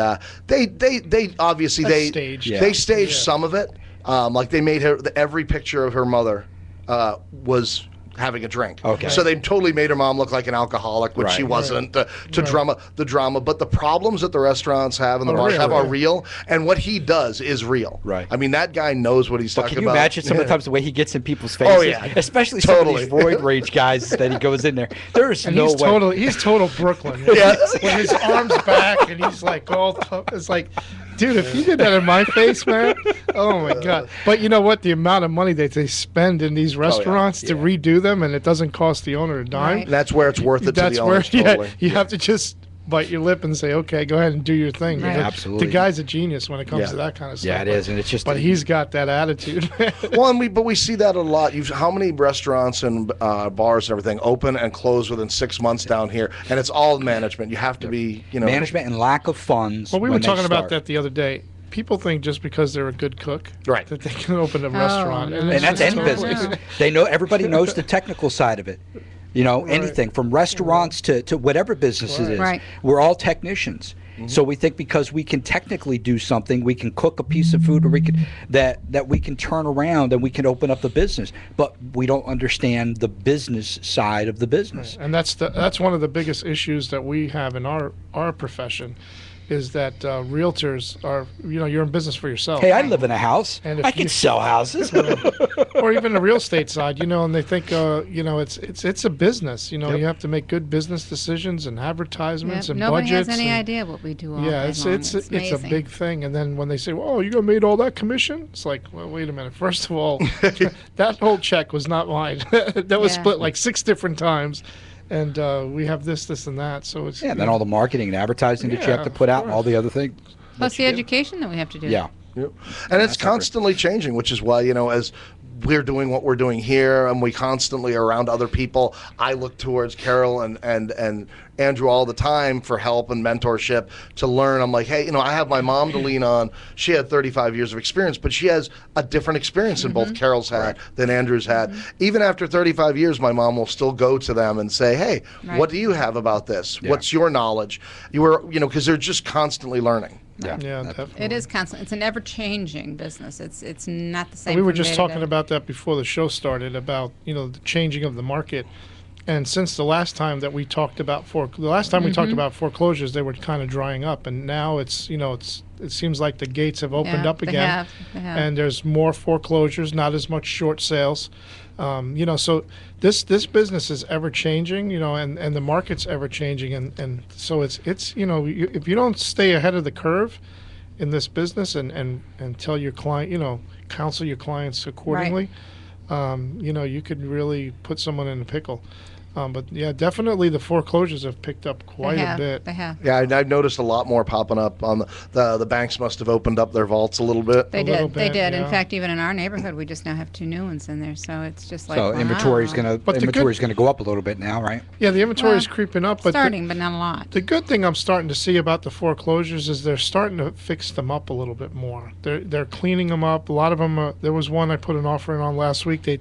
they obviously they staged some of it. Like they made every picture of her mother was having a drink. Okay. So they totally made her mom look like an alcoholic, which she wasn't, to drama the drama. But the problems that the restaurants have and the bars have are real, and what he does is real. Right. I mean, that guy knows what he's talking about. Can you imagine some of the times the way he gets in people's faces? Oh, yeah. Especially some of these roid rage guys that he goes in there. There's no way. He's total Brooklyn. Yeah. With his arms back, and he's like all tough. It's like, dude, if you did that in my face, man, oh my God. But you know what? The amount of money that they spend in these restaurants to redo them, and it doesn't cost the owner a dime. Right. That's where it's worth it to the owners. Totally. You have to just bite your lip and say, okay, go ahead and do your thing. Right. Absolutely. The guy's a genius when it comes to that kind of stuff. Yeah, it is, and it's just. But he's got that attitude. Well, but we see that a lot. How many restaurants and bars and everything open and close within 6 months down here, and it's all management. You have to be, management and lack of funds. Well, we were talking about that the other day. People think just because they're a good cook, right, that they can open a restaurant, and that's any business. They know, everybody knows the technical side of it. Anything from restaurants to whatever business it is. Right. We're all technicians. So we think because we can technically do something, we can cook a piece of food, or we can that we can turn around and we can open up the business. But we don't understand the business side of the business. Right. And that's one of the biggest issues that we have in our profession. Is that realtors are, you're in business for yourself. Hey, I live in a house. And I can sell houses. Or even the real estate side, and they think, it's a business. You have to make good business decisions and advertisements and nobody budgets. Nobody has any idea what we do all day long. It's a big thing. And then when they say, well, you made all that commission? It's like, well, wait a minute. First of all, that whole check was not mine. That was split like 6 different times. And we have this, and that. So it's and then all the marketing and advertising that you have to put out, and all the other things. Plus the education that we have to do. Yeah. Yep. And it's constantly changing, which is why, as we're doing what we're doing here, and we constantly are around other people, I look towards Carol and Andrew all the time for help and mentorship to learn. I'm like, hey, I have my mom to lean on. She had 35 years of experience, but she has a different experience than both Carol's had than Andrew's had. Even after 35 years, my mom will still go to them and say, hey, what do you have about this? Yeah. What's your knowledge? Because they're just constantly learning. Yeah, definitely. It is constant. It's an ever-changing business. It's not the same. We were just talking about that before the show started, about the changing of the market. And since the last time that we talked about we talked about foreclosures, they were kind of drying up, and now it seems like the gates have opened up again, they have. And there's more foreclosures, not as much short sales. So this business is ever changing, and the market's ever changing, and so it's if you don't stay ahead of the curve in this business and tell your client, counsel your clients accordingly, you could really put someone in a pickle. But yeah, definitely the foreclosures have picked up quite a bit. They have. Yeah, I've noticed a lot more popping up on the banks must have opened up their vaults a little bit. They did. Yeah. In fact, even in our neighborhood, we just now have 2 new ones in there. So it's just like, so inventory's gonna go up a little bit now, right? Yeah, the inventory's creeping up, but but not a lot. The good thing I'm starting to see about the foreclosures is they're starting to fix them up a little bit more. They're cleaning them up. A lot of them. There was one I put an offering on last week. They,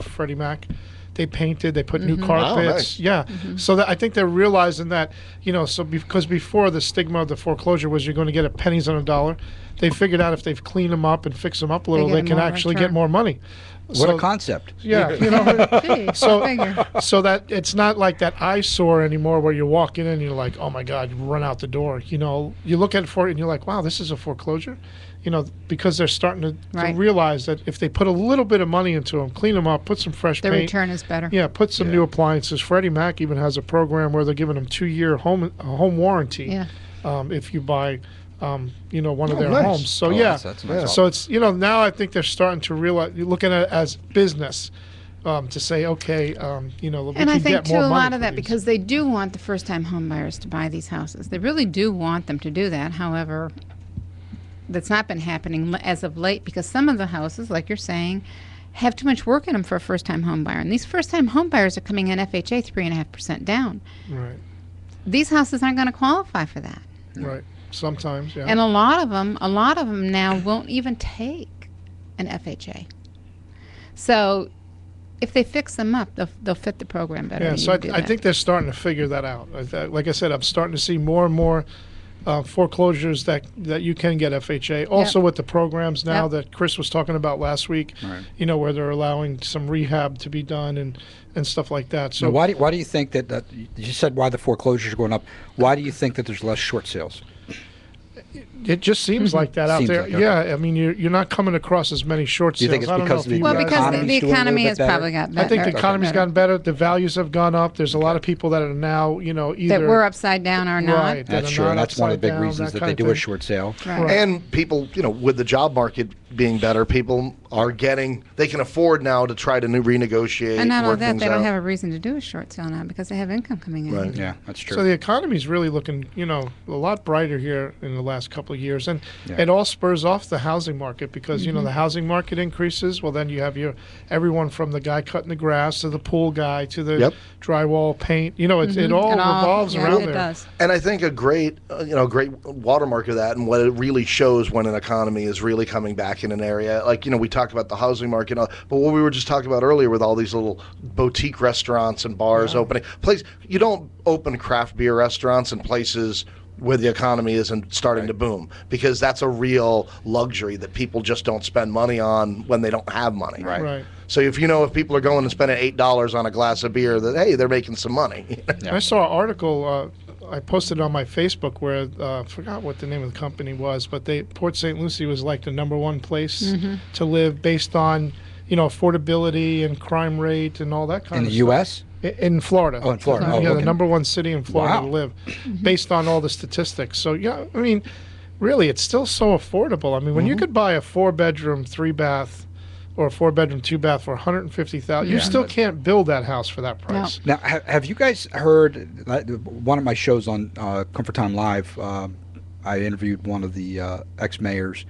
Freddie Mac. They painted, they put new carpets. Oh, nice. Yeah. So I think they're realizing that, because before the stigma of the foreclosure was you're going to get pennies on a dollar, they figured out if they've cleaned them up and fixed them up a little, they can actually get more money. What a concept. Yeah. So that it's not like that eyesore anymore where you walk in and you're like, oh my God, you run out the door. You look at it and you're like, wow, this is a foreclosure. because they're starting to Right. realize that if they put a little bit of money into them, clean them up, put some fresh The paint, return is better. yeah, put some new appliances. Freddie Mac even has a program where they're giving them 2-year home warranty. Yeah. If you buy, one of their nice. homes. So that's nice. so it's now I think they're starting to realize, you're looking at it as business, to say, okay, we And can I think get too more a money lot for of that these. because they do want the first-time home buyers to buy these houses. They really do want them to do that. However, that's not been happening as of late because some of the houses, like you're saying, have too much work in them for a first-time home buyer. And these first-time home buyers are coming in FHA 3.5% down. Right, These houses aren't going to qualify for that. right. Sometimes, yeah. And a lot of them now won't even take an FHA. So if they fix them up, they'll fit the program better. Yeah, You so can do I that. think they're starting to figure that out. Like I said, I'm starting to see more and more foreclosures that you can get FHA. Also with the programs now Yep. that Chris was talking about last week, where they're allowing some rehab to be done and stuff like that. So Now, why do you think that you said why the foreclosures are going up? Why do you think that there's less short sales? it just seems like that out Seems there. like, okay. Yeah, I mean, you're not coming across as many short Do you sales. think it's I don't because know of if the- you Well, guys- because economy's the doing a little economy bit has better? probably gotten I better. think the economy's better. gotten better. The values have gone up. There's a lot of people that are now, either that we're upside down or not. right. that That's are true. not That's one of the upside big down, reasons that kind they of do a thing. short sale. Right. And people, with the job market being better, people are they can afford now to try to renegotiate. And not only work that, things they don't out. have a reason to do a short sale now because they have income coming in. Right. Yeah, that's true. So the economy's really looking, a lot brighter here in the last couple of years, and Yeah. it all spurs off the housing market because the housing market increases. Well, then you have everyone from the guy cutting the grass to the pool guy to the Yep. drywall paint. It all revolves yeah, around it there. does. And I think a great watermark of that, and what it really shows when an economy is really coming back in an area. Like we talk about the housing market, but what we were just talking about earlier with all these little boutique restaurants and bars opening, you don't open craft beer restaurants in places where the economy isn't starting to boom, because that's a real luxury that people just don't spend money on when they don't have money. Right. So if people are going and spending $8 on a glass of beer, that hey, they're making some money. I saw an article I posted on my Facebook where I forgot what the name of the company was, but Port St. Lucie was like the #1 place to live based on affordability and crime rate and all that kind In of the stuff. U.S.? In Florida. Oh, in Florida. Oh, yeah, okay. the #1 city in Florida Wow. to live, based on all the statistics. So yeah, I mean, really, it's still so affordable. I mean, when you could buy a 4-bedroom, 3-bath, or a 4-bedroom, 2-bath for $150,000, you still can't build that house for that price. Now, have you guys heard one of my shows on Comfort Time Live? I interviewed one of the ex-mayors.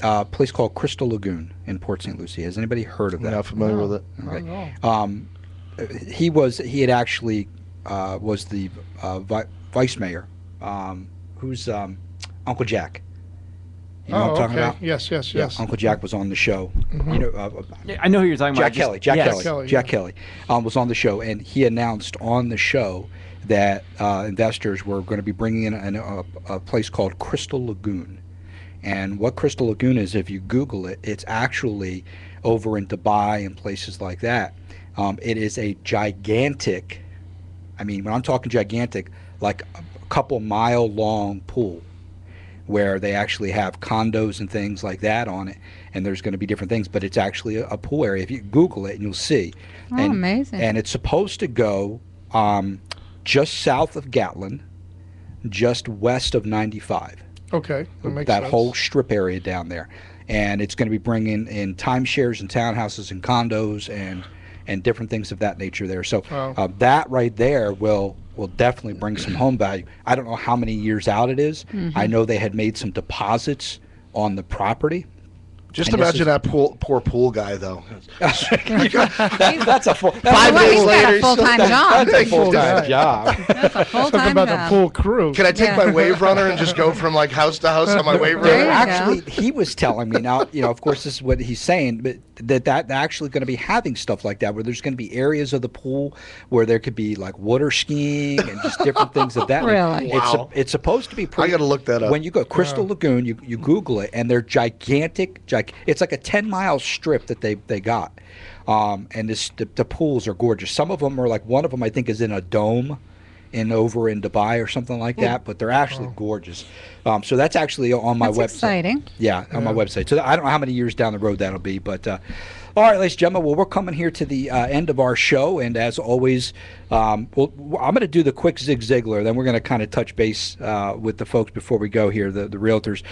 A place called Crystal Lagoon in Port St. Lucie. Has anybody heard of that? Not familiar with it. Okay. He had actually was the vice mayor, who's Uncle Jack. You know what I'm talking okay. about? Yes. Yeah, Uncle Jack was on the show. I know who you're talking Jack about. Kelly. Jack Yes. Kelly. yeah. Jack Kelly was on the show, and he announced on the show that investors were going to be bringing in a place called Crystal Lagoon. And what Crystal Lagoon is, if you Google it, it's actually over in Dubai and places like that. It is a gigantic, I mean, when I'm talking gigantic, like a couple mile long pool where they actually have condos and things like that on it, and there's going to be different things, but it's actually a pool area. If you Google it, and you'll see. Oh, And- amazing. And it's supposed to go just south of Gatlin, just west of 95. Okay, that makes That sense. whole strip area down there. And it's going to be bringing in timeshares and townhouses and condos and different things of that nature there. So Wow. that right there will definitely bring some home value. I don't know how many years out it is. I know they had made some deposits on the property. Just And this imagine is- that poor pool guy, though. That's a full. Five Well, days he's got later, a he's still- full-time That's job. a full-time job. That's a Talk full-time about job. the pool crew. Can I take Yeah. my wave runner and just go from like house to house on my wave There you runner? go. Actually, he was telling me now. Of course, this is what he's saying, but that they're actually going to be having stuff like that, where there's going to be areas of the pool where there could be like water skiing and just different things of that. Really? Wow. It's supposed to be pretty. I gotta look that up. When you go Crystal Lagoon, you Google it, and they're gigantic. It's like a 10-mile strip that they got, and the pools are gorgeous. Some of them are like, one of them I think is in a dome. over in Dubai or something like that, but they're actually gorgeous. So that's actually on my That's website. exciting. Yeah, on my website. So I don't know how many years down the road that'll be, but all right, ladies and gentlemen. Well, we're coming here to the end of our show, and as always, I'm going to do the quick Zig Ziglar. Then we're going to kind of touch base with the folks before we go here, the realtors.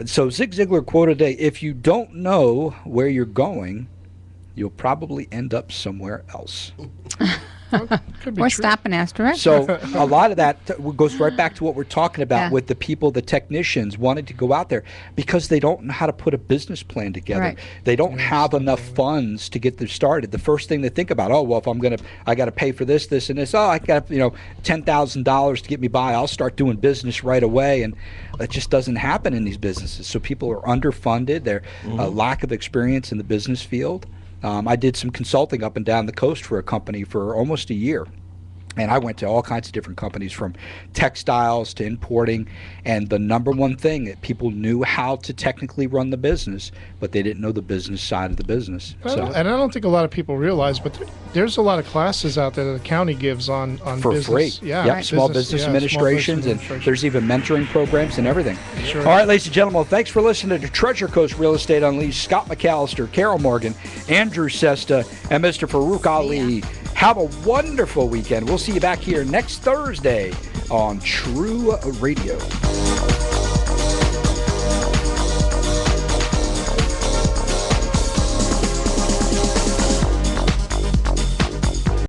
So Zig Ziglar quote a day: "If you don't know where you're going, you'll probably end up somewhere else." Could be Or true. stop and ask directions. So a lot of that goes right back to what we're talking about Yeah. with the people, the technicians wanting to go out there because they don't know how to put a business plan together. Right. They don't have enough funds to get them started. The first thing they think about, oh, well, if I got to pay for this, this, and this. Oh, I got $10,000 to get me by. I'll start doing business right away, and that just doesn't happen in these businesses. So people are underfunded. They're a lack of experience in the business field. I did some consulting up and down the coast for a company for almost a year. And I went to all kinds of different companies, from textiles to importing. And the number one thing that people knew how to technically run the business, but they didn't know the business side of the business. Well, and I don't think a lot of people realize, but there's a lot of classes out there that the county gives on for business. free. Yeah, Yep, small business administrations, and there's even mentoring programs and everything. Sure. All right, ladies and gentlemen, well, thanks for listening to Treasure Coast Real Estate Unleashed. Scott McAllister, Carol Morgan, Andrew Sesta, and Mr. Farouk Ali. Have a wonderful weekend. We'll see you back here next Thursday on TREU Radio.